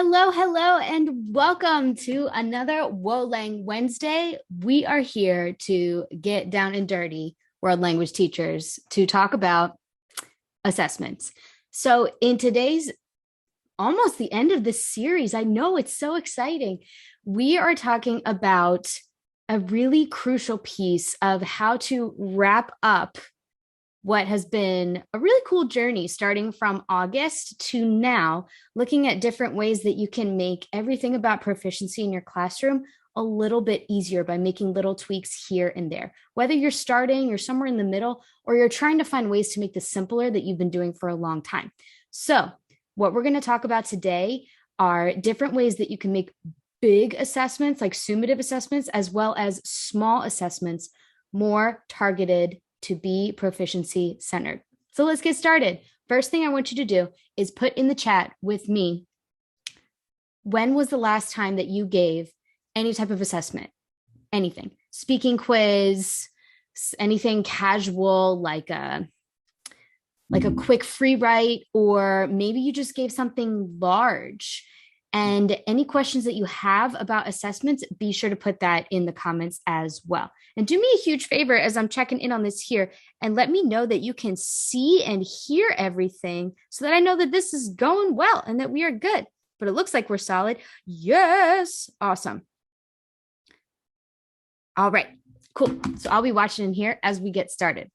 Hello, and welcome to another Wolang Wednesday. We are here to get down and dirty, world language teachers, to talk about assessments. So, in today's almost the end of this series, I know it's so exciting. We are talking about a really crucial piece of how to wrap up what has been a really cool journey starting from August to now, looking at different ways that you can make everything about proficiency in your classroom a little bit easier by making little tweaks here and there. Whether you're starting, you're somewhere in the middle, or you're trying to find ways to make this simpler that you've been doing for a long time. So, what we're going to talk about today are different ways that you can make big assessments, like summative assessments, as well as small assessments, more targeted to be proficiency centered. So let's get started. First thing I want you to do is put in the chat with me, when was the last time that you gave any type of assessment? Anything, speaking quiz, anything casual, like a quick free write, or maybe you just gave something large. And any questions that you have about assessments, be sure to put that in the comments as well. And do me a huge favor as I'm checking in on this here and let me know that you can see and hear everything so that I know that this is going well and that we are good. But it looks like we're solid. Yes. Awesome. All right. Cool. So I'll be watching in here as we get started.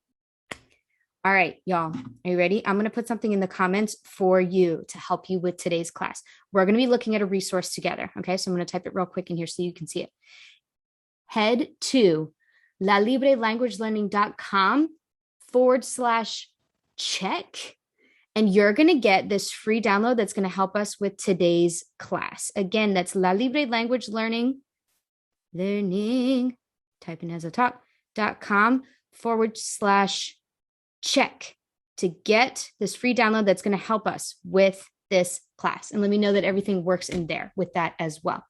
All right, y'all, are you ready? I'm going to put something in the comments for you to help you with today's class. We're going to be looking at a resource together. Okay, so I'm going to type it real quick in here so you can see it. Head to lalibrelanguagelelearning.com/check, and you're going to get this free download that's going to help us with today's class. Again, that's lalibrelanguagelelearning, typing as a talk.com/check to get this free download that's going to help us with this class. And let me know that everything works in there with that as well.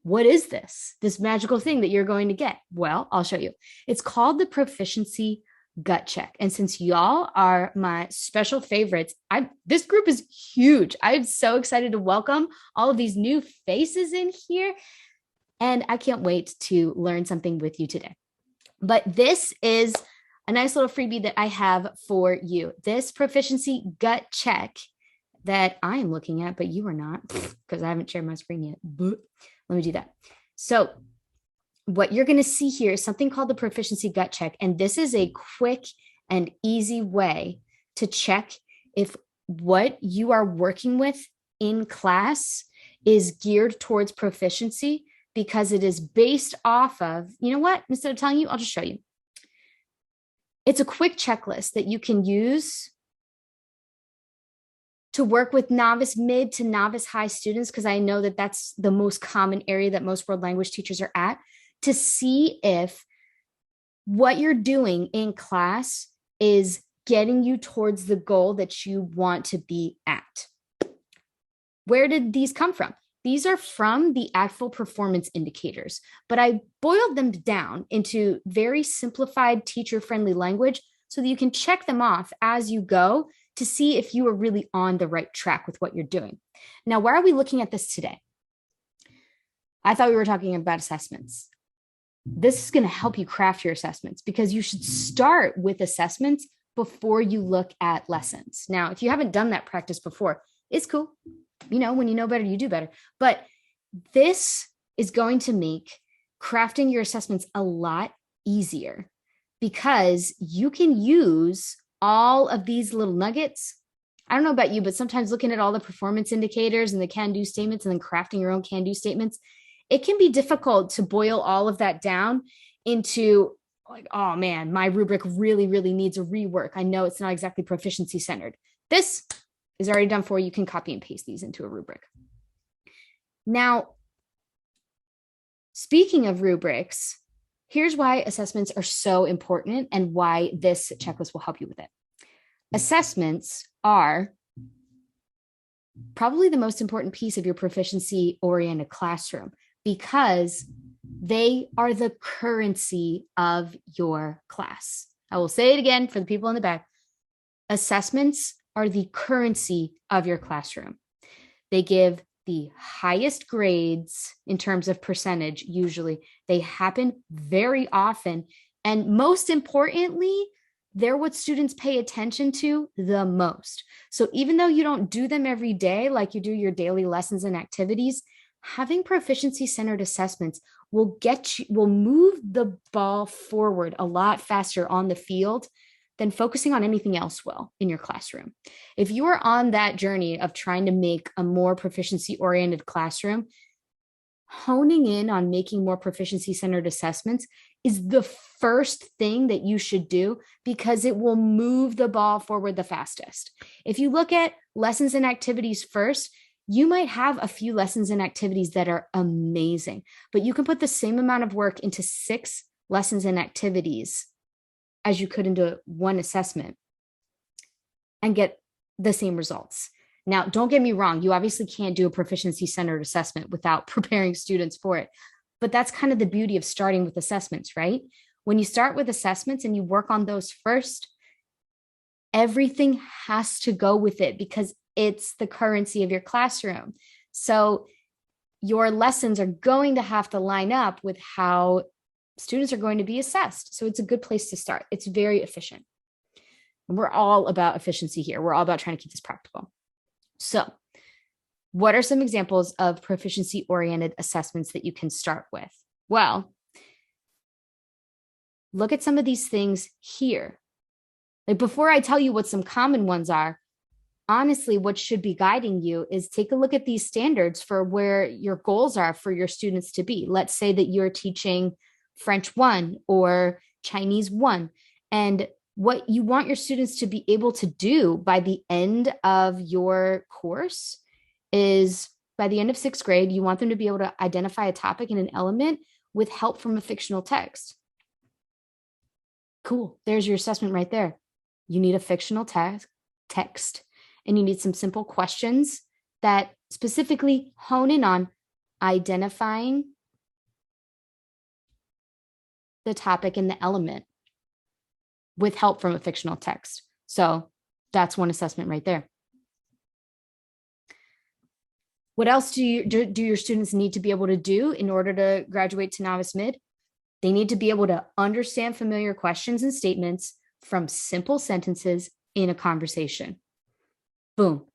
What is this magical thing that you're going to get? Well, I'll show you. It's called the Proficiency Gut Check. And since y'all are my special favorites, this group is huge. I'm so excited to welcome all of these new faces in here. And I can't wait to learn something with you today. But this is a nice little freebie that I have for you. This Proficiency Gut Check that I am looking at, but you are not, because I haven't shared my screen yet. But let me do that. So what you're going to see here is something called the Proficiency Gut Check. And this is a quick and easy way to check if what you are working with in class is geared towards proficiency, because it is based off of, you know what, instead of telling you, I'll just show you. It's a quick checklist that you can use to work with novice mid to novice high students, because I know that that's the most common area that most world language teachers are at, to see if what you're doing in class is getting you towards the goal that you want to be at. Where did these come from? These are from the actual performance indicators, but I boiled them down into very simplified teacher-friendly language so that you can check them off as you go to see if you are really on the right track with what you're doing. Now, why are we looking at this today? I thought we were talking about assessments. This is going to help you craft your assessments, because you should start with assessments before you look at lessons. Now, if you haven't done that practice before, it's cool. You know, when you know better, you do better. But this is going to make crafting your assessments a lot easier, because you can use all of these little nuggets. I don't know about you, but sometimes looking at all the performance indicators and the can-do statements and then crafting your own can-do statements, it can be difficult to boil all of that down into like, oh man, my rubric really, really needs a rework. I know it's not exactly proficiency centered. This is already done for you. You can copy and paste these into a rubric. Now, speaking of rubrics, here's why assessments are so important and why this checklist will help you with it. Assessments are probably the most important piece of your proficiency-oriented classroom, because they are the currency of your class. I will say it again for the people in the back. Assessments are the currency of your classroom. They give the highest grades in terms of percentage. Usually they happen very often. And most importantly, they're what students pay attention to the most. So even though you don't do them every day, like you do your daily lessons and activities, having proficiency-centered assessments will move the ball forward a lot faster on the field than focusing on anything else will in your classroom. If you are on that journey of trying to make a more proficiency-oriented classroom, honing in on making more proficiency-centered assessments is the first thing that you should do, because it will move the ball forward the fastest. If you look at lessons and activities first, you might have a few lessons and activities that are amazing, but you can put the same amount of work into 6 lessons and activities as you could into one assessment and get the same results. Now, don't get me wrong, you obviously can't do a proficiency-centered assessment without preparing students for it, but that's kind of the beauty of starting with assessments, right? When you start with assessments and you work on those first, everything has to go with it because it's the currency of your classroom. So your lessons are going to have to line up with how students are going to be assessed. So it's a good place to start. It's very efficient. And we're all about efficiency here. We're all about trying to keep this practical. So what are some examples of proficiency-oriented assessments that you can start with? Well, look at some of these things here. Like, before I tell you what some common ones are, honestly, what should be guiding you is take a look at these standards for where your goals are for your students to be. Let's say that you're teaching French 1 or Chinese 1, and what you want your students to be able to do by the end of your course is, by the end of 6th grade, you want them to be able to identify a topic and an element with help from a fictional text. Cool. There's your assessment right there. You need a fictional text, and you need some simple questions that specifically hone in on identifying the topic and the element with help from a fictional text. So that's one assessment right there. What else do your students need to be able to do in order to graduate to novice mid? They need to be able to understand familiar questions and statements from simple sentences in a conversation. Boom.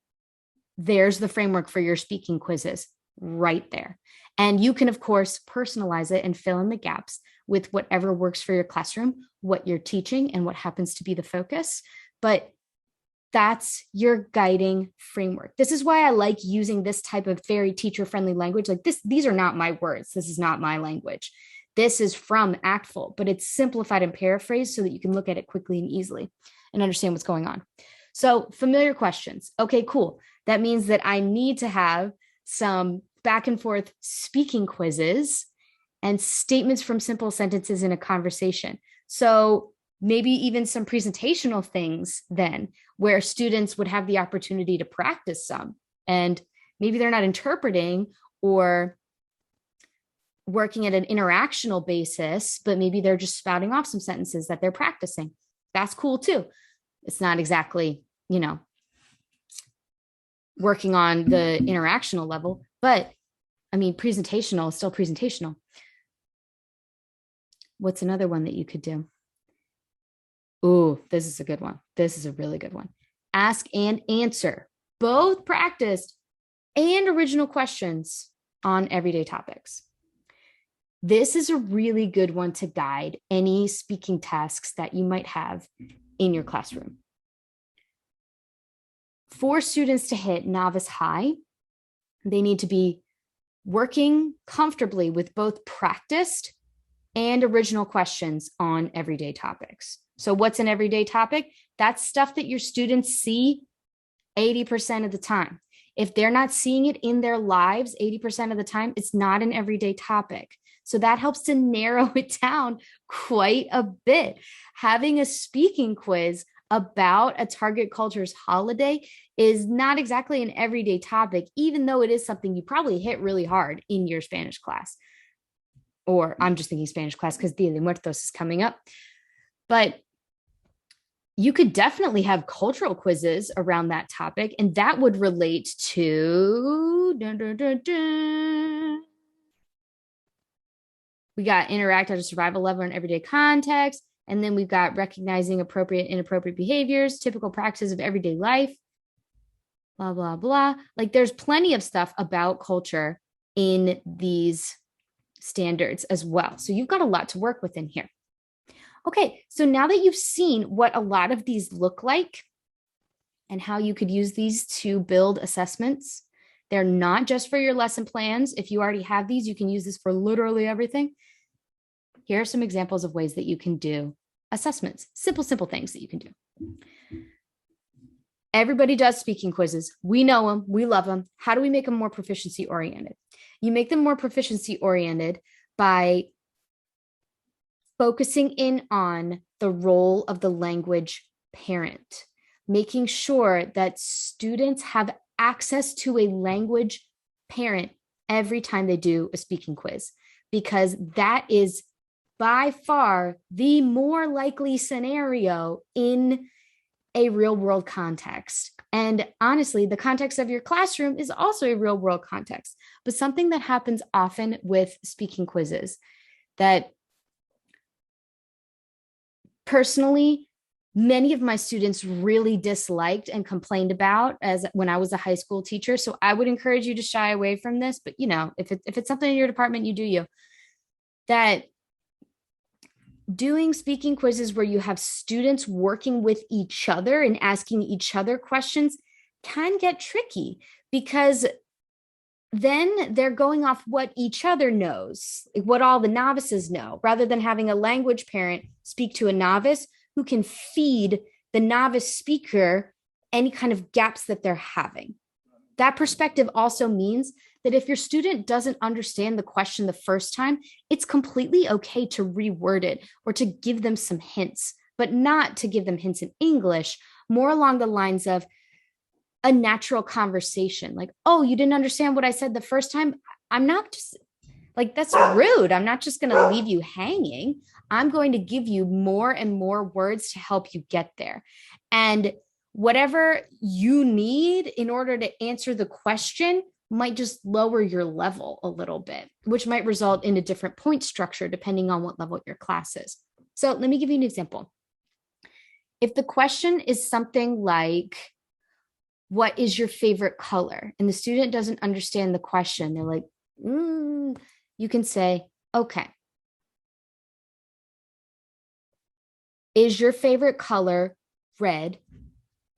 There's the framework for your speaking quizzes right there. And you can, of course, personalize it and fill in the gaps with whatever works for your classroom, what you're teaching, and what happens to be the focus. But that's your guiding framework. This is why I like using this type of very teacher-friendly language. Like this, these are not my words. This is not my language. This is from ACTFL, but it's simplified and paraphrased so that you can look at it quickly and easily and understand what's going on. So familiar questions. Okay, cool. That means that I need to have some back and forth speaking quizzes and statements from simple sentences in a conversation. So maybe even some presentational things then, where students would have the opportunity to practice some. And maybe they're not interpreting or working at an interactional basis, but maybe they're just spouting off some sentences that they're practicing. That's cool too. It's not exactly, working on the interactional level, but I mean, presentational is still presentational. What's another one that you could do? Ooh, this is a good one. This is a really good one. Ask and answer, both practiced and original questions on everyday topics. This is a really good one to guide any speaking tasks that you might have in your classroom. For students to hit novice high, they need to be working comfortably with both practiced and original questions on everyday topics. So what's an everyday topic? That's stuff that your students see 80% of the time. If they're not seeing it in their lives 80% of the time, it's not an everyday topic. So that helps to narrow it down quite a bit. Having a speaking quiz about a target culture's holiday is not exactly an everyday topic, even though it is something you probably hit really hard in your Spanish class. Or I'm just thinking Spanish class because Dia de Muertos is coming up. But You could definitely have cultural quizzes around that topic, and that would relate to we got interact at a survival level in everyday context, and then we've got recognizing appropriate inappropriate behaviors, typical practices of everyday life, blah blah blah. Like there's plenty of stuff about culture in these standards as well, so you've got a lot to work with in here. Okay, so now that you've seen what a lot of these look like and how you could use these to build assessments, they're not just for your lesson plans. If you already have these, you can use this for literally everything. Here are some examples of ways that you can do assessments, simple things that you can do. Everybody does speaking quizzes. We know them, we love them. How do we make them more proficiency oriented? You make them more proficiency oriented by focusing in on the role of the language parent, making sure that students have access to a language parent every time they do a speaking quiz, because that is by far the more likely scenario in a real world context. And honestly, the context of your classroom is also a real world context. But something that happens often with speaking quizzes that personally, many of my students really disliked and complained about as when I was a high school teacher. So I would encourage you to shy away from this. But if it's something in your department, you do you. That doing speaking quizzes where you have students working with each other and asking each other questions can get tricky, because then they're going off what each other knows, like what all the novices know, rather than having a language parent speak to a novice who can feed the novice speaker any kind of gaps that they're having. That perspective also means that if your student doesn't understand the question the first time, it's completely okay to reword it or to give them some hints, but not to give them hints in English, more along the lines of a natural conversation. Like, oh, you didn't understand what I said the first time? I'm not just like, that's rude. I'm not just going to leave you hanging. I'm going to give you more and more words to help you get there. And whatever you need in order to answer the question might just lower your level a little bit, which might result in a different point structure depending on what level your class is. So let me give you an example. If the question is something like, what is your favorite color? And the student doesn't understand the question, they're like, you can say, okay, is your favorite color red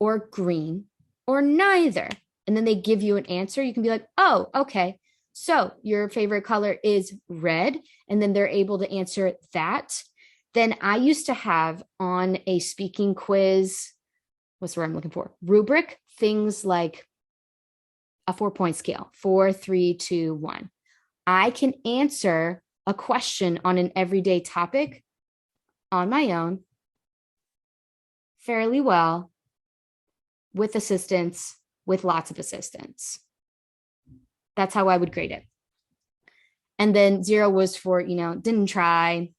or green or neither? And then they give you an answer. You can be like, oh, okay, so your favorite color is red. And then they're able to answer that. Then I used to have on a speaking quiz, what's the word I'm looking for? Rubric, things like a 4-point scale, 4, 3, 2, 1. I can answer a question on an everyday topic on my own fairly well, with assistance, with lots of assistance. That's how I would grade it. And then 0 was for, didn't try,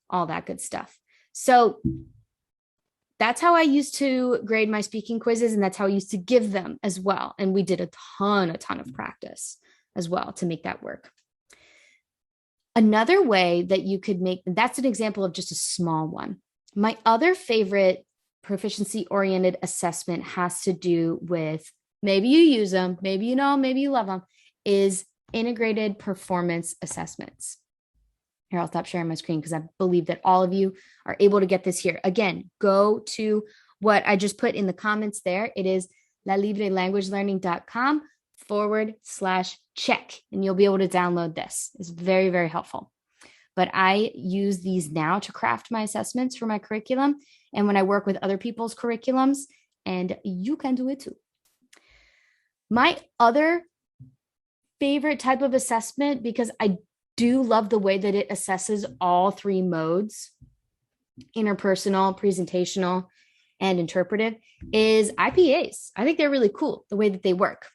all that good stuff. So that's how I used to grade my speaking quizzes, and that's how I used to give them as well. And we did a ton of practice as well to make that work. Another way that you could make, that's an example of just a small one. My other favorite proficiency-oriented assessment has to do with, maybe you use them, maybe you know, maybe you love them, is integrated performance assessments. Here, I'll stop sharing my screen because I believe that all of you are able to get this here. Again, go to what I just put in the comments there. It is lalibrelanguagelearning.com/check, and you'll be able to download this. It's very, very helpful. But I use these now to craft my assessments for my curriculum and when I work with other people's curriculums, and you can do it too. My other favorite type of assessment, because I do love the way that it assesses all 3 modes, interpersonal, presentational, and interpretive, is IPAs. I think they're really cool, the way that they work.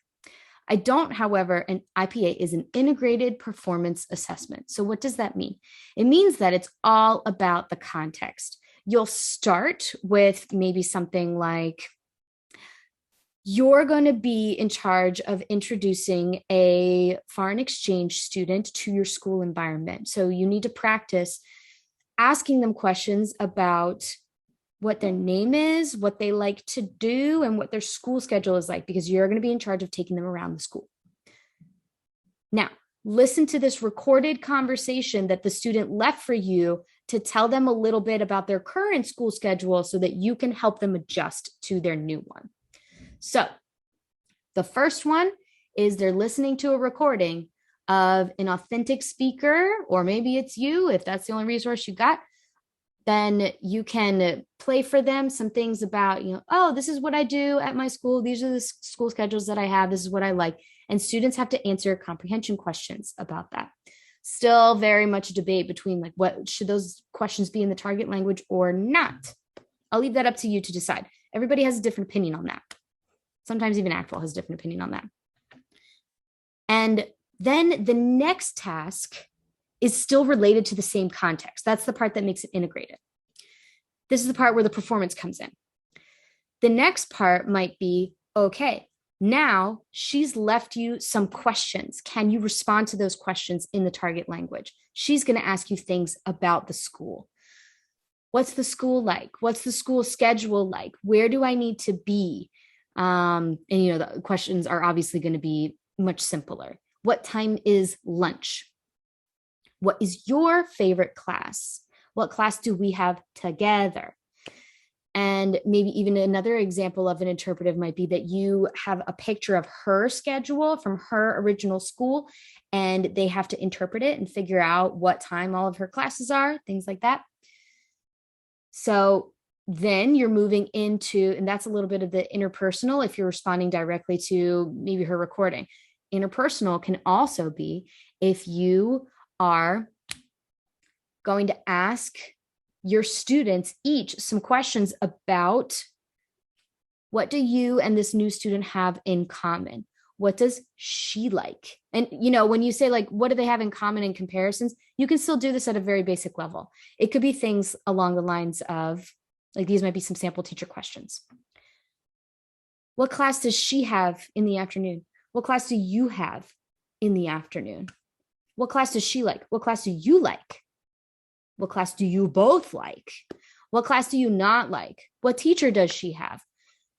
I don't, however, an IPA is an integrated performance assessment. So what does that mean? It means that it's all about the context. you'll start with maybe something like, you're going to be in charge of introducing a foreign exchange student to your school environment. So you need to practice asking them questions about what their name is, what they like to do, and what their school schedule is like, because you're going to be in charge of taking them around the school. Now, listen to this recorded conversation that the student left for you to tell them a little bit about their current school schedule so that you can help them adjust to their new one. So the first one is they're listening to a recording of an authentic speaker, or maybe it's you, if that's the only resource you got. Then you can play for them some things about, oh, this is what I do at my school. These are the school schedules that I have. This is what I like. And students have to answer comprehension questions about that. Still very much a debate between like, what should those questions be in the target language or not? I'll leave that up to you to decide. Everybody has a different opinion on that. Sometimes even ACTFL has a different opinion on that. And then the next task is still related to the same context. That's the part that makes it integrated. This is the part where the performance comes in. The next part might be, okay, now she's left you some questions. Can you respond to those questions in the target language? She's going to ask you things about the school. What's the school like? What's the school schedule like? Where do I need to be? And the questions are obviously going to be much simpler. What time is lunch? What is your favorite class? What class do we have together? And maybe even another example of an interpretive might be that you have a picture of her schedule from her original school, and they have to interpret it and figure out what time all of her classes are, things like that. So then you're moving into, and that's a little bit of the interpersonal if you're responding directly to maybe her recording. Interpersonal can also be if you are going to ask your students each some questions about, what do you and this new student have in common? What does she like? And, when you say like, what do they have in common in comparisons, you can still do this at a very basic level. It could be things along the lines of, like, these might be some sample teacher questions. What class does she have in the afternoon? What class do you have in the afternoon? What class does she like? What class do you like? What class do you both like? What class do you not like? What teacher does she have?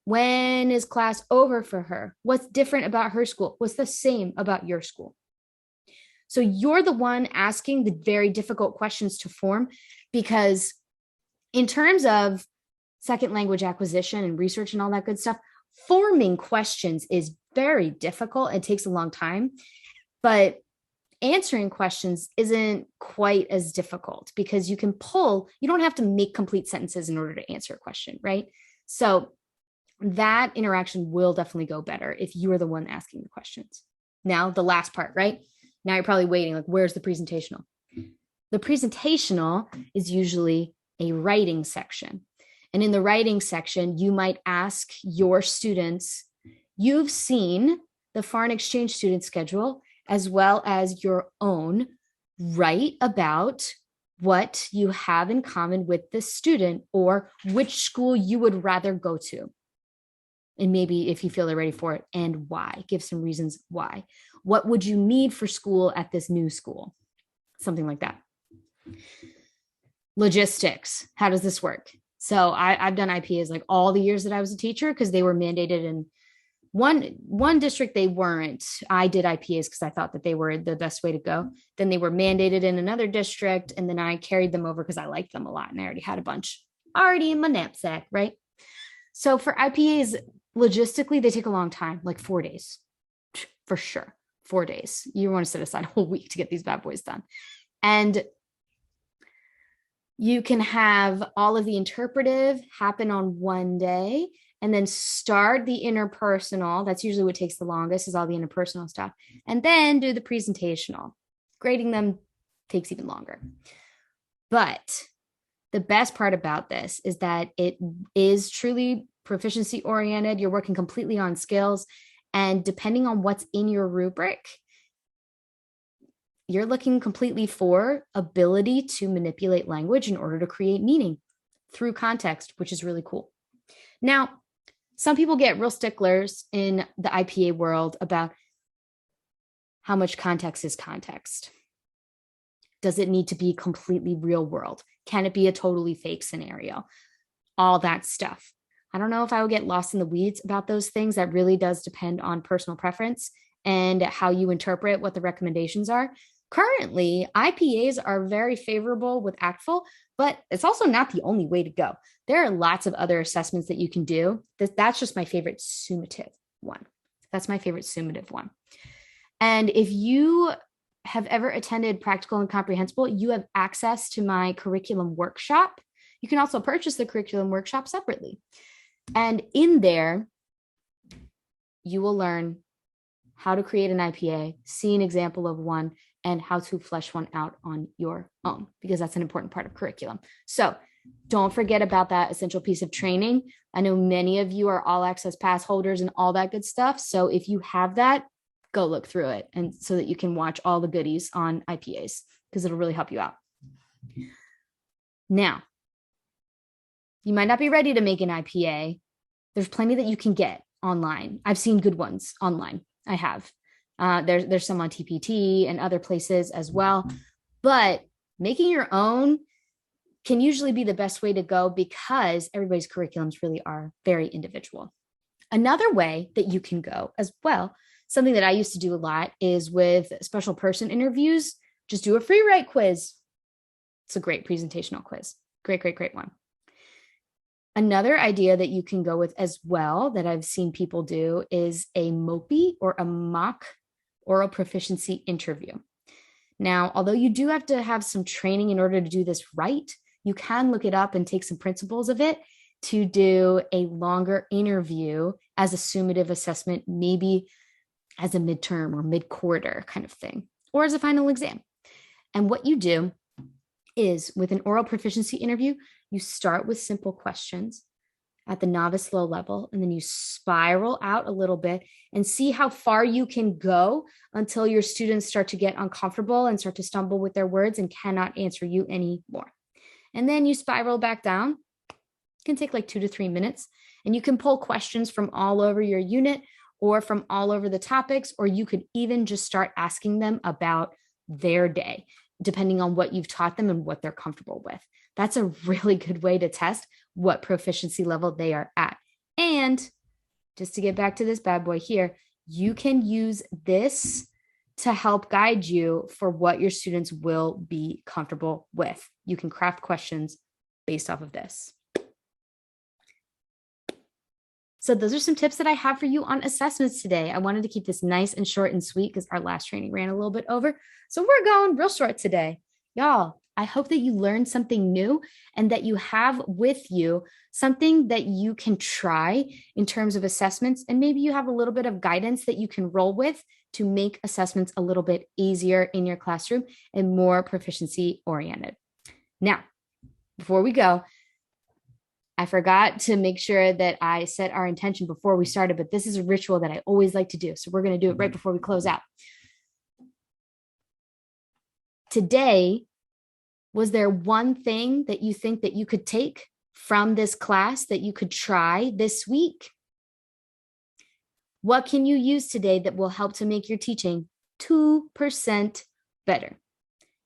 When is class over for her? What's different about her school? What's the same about your school? So you're the one asking the very difficult questions to form, because in terms of second language acquisition and research and all that good stuff, forming questions is very difficult. It takes a long time, but answering questions isn't quite as difficult, because you don't have to make complete sentences in order to answer a question, right? So that interaction will definitely go better if you are the one asking the questions. Now, the last part, right? Now you're probably waiting, like, where's the presentational? The presentational is usually a writing section. And in the writing section, you might ask your students, you've seen the foreign exchange student schedule as well as your own, write about what you have in common with this student, or which school you would rather go to. And maybe if you feel they're ready for it, and why. Give some reasons why. What would you need for school at this new school? Something like that. Logistics. How does this work? So I've done IPAs like all the years that I was a teacher, because they were mandated in one district. They weren't. I did IPAs because I thought that they were the best way to go. Then they were mandated in another district, and then I carried them over because I liked them a lot, and I already had a bunch already in my knapsack, right? So for IPAs, logistically, they take a long time, like 4 days, for sure. 4 days. You want to set aside a whole week to get these bad boys done. And you can have all of the interpretive happen on one day, and then start the interpersonal. That's usually what takes the longest, is all the interpersonal stuff. And then do the presentational. Grading them takes even longer. But the best part about this is that it is truly proficiency oriented. You're working completely on skills. And depending on what's in your rubric, you're looking completely for ability to manipulate language in order to create meaning. through context, which is really cool. Now, some people get real sticklers in the IPA world about how much context is context. Does it need to be completely real world? Can it be a totally fake scenario? All that stuff. I don't know if I will get lost in the weeds about those things. That really does depend on personal preference and how you interpret what the recommendations are. Currently, IPAs are very favorable with ACTFL, but it's also not the only way to go. There are lots of other assessments that you can do. That's just my favorite summative one. That's my favorite summative one. And if you have ever attended Practical and Comprehensible, you have access to my curriculum workshop. You can also purchase the curriculum workshop separately. And in there, you will learn how to create an IPA, see an example of one, and how to flesh one out on your own, because that's an important part of curriculum. So don't forget about that essential piece of training. I know many of you are all access pass holders and all that good stuff. So if you have that, go look through it, and so that you can watch all the goodies on IPAs, because it'll really help you out. Now, you might not be ready to make an IPA. There's plenty that you can get online. I've seen good ones online. I have. There's some on TPT and other places as well. But making your own can usually be the best way to go, because everybody's curriculums really are very individual. Another way that you can go as well, something that I used to do a lot, is with special person interviews, just do a free write quiz. It's a great presentational quiz. Great one. Another idea that you can go with as well that I've seen people do is a MOPI, or a mock oral proficiency interview. Now, although you do have to have some training in order to do this right, you can look it up and take some principles of it to do a longer interview as a summative assessment, maybe as a midterm or mid-quarter kind of thing, or as a final exam. And what you do is, with an oral proficiency interview, you start with simple questions at the novice low level, and then you spiral out a little bit and see how far you can go until your students start to get uncomfortable and start to stumble with their words and cannot answer you anymore. And then you spiral back down. It can take like 2 to 3 minutes, and you can pull questions from all over your unit or from all over the topics, or you could even just start asking them about their day, depending on what you've taught them and what they're comfortable with. That's a really good way to test what proficiency level they are at. And just to get back to this bad boy here, you can use this to help guide you for what your students will be comfortable with. You can craft questions based off of this. So those are some tips that I have for you on assessments today. I wanted to keep this nice and short and sweet because our last training ran a little bit over. So we're going real short today. Y'all, I hope that you learned something new and that you have with you something that you can try in terms of assessments. And maybe you have a little bit of guidance that you can roll with to make assessments a little bit easier in your classroom and more proficiency oriented. Now, before we go, I forgot to make sure that I set our intention before we started, but this is a ritual that I always like to do. So we're going to do it right before we close out. Today, was there one thing that you think that you could take from this class that you could try this week? What can you use today that will help to make your teaching 2% better?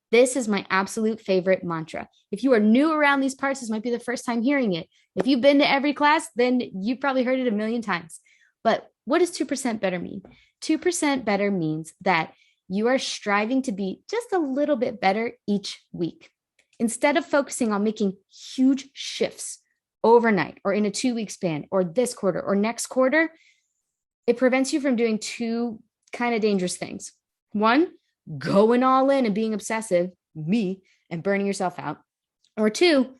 This is my absolute favorite mantra. If you are new around these parts, this might be the first time hearing it. If you've been to every class, then you've probably heard it a million times. But what does 2% better mean? 2% better means that you are striving to be just a little bit better each week. Instead of focusing on making huge shifts overnight or in a 2-week span or this quarter or next quarter, it prevents you from doing two kind of dangerous things. One, going all in and being obsessive, and burning yourself out. Or two,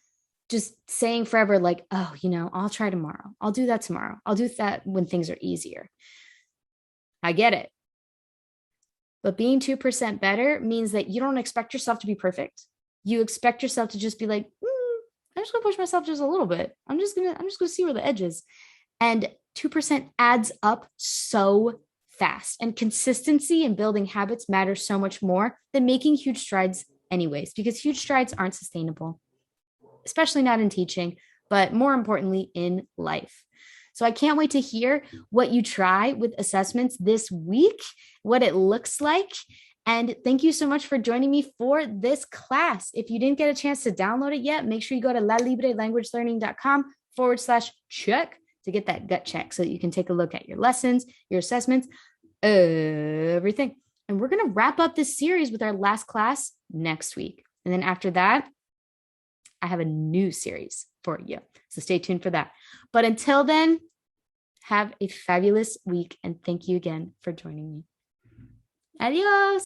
just saying forever like, oh, I'll try tomorrow. I'll do that tomorrow. I'll do that when things are easier. I get it. But being 2% better means that you don't expect yourself to be perfect. You expect yourself to just be like, I'm just gonna push myself just a little bit. I'm just gonna see where the edge is. And 2% adds up so fast. And consistency and building habits matter so much more than making huge strides anyways, because huge strides aren't sustainable. especially not in teaching, but more importantly, in life. So I can't wait to hear what you try with assessments this week, what it looks like. And thank you so much for joining me for this class. If you didn't get a chance to download it yet, make sure you go to lalibrelanguagelearning.com/check to get that gut check so that you can take a look at your lessons, your assessments, everything. And we're going to wrap up this series with our last class next week. And then after that, I have a new series for you. So stay tuned for that. But until then, have a fabulous week. And thank you again for joining me. Adios.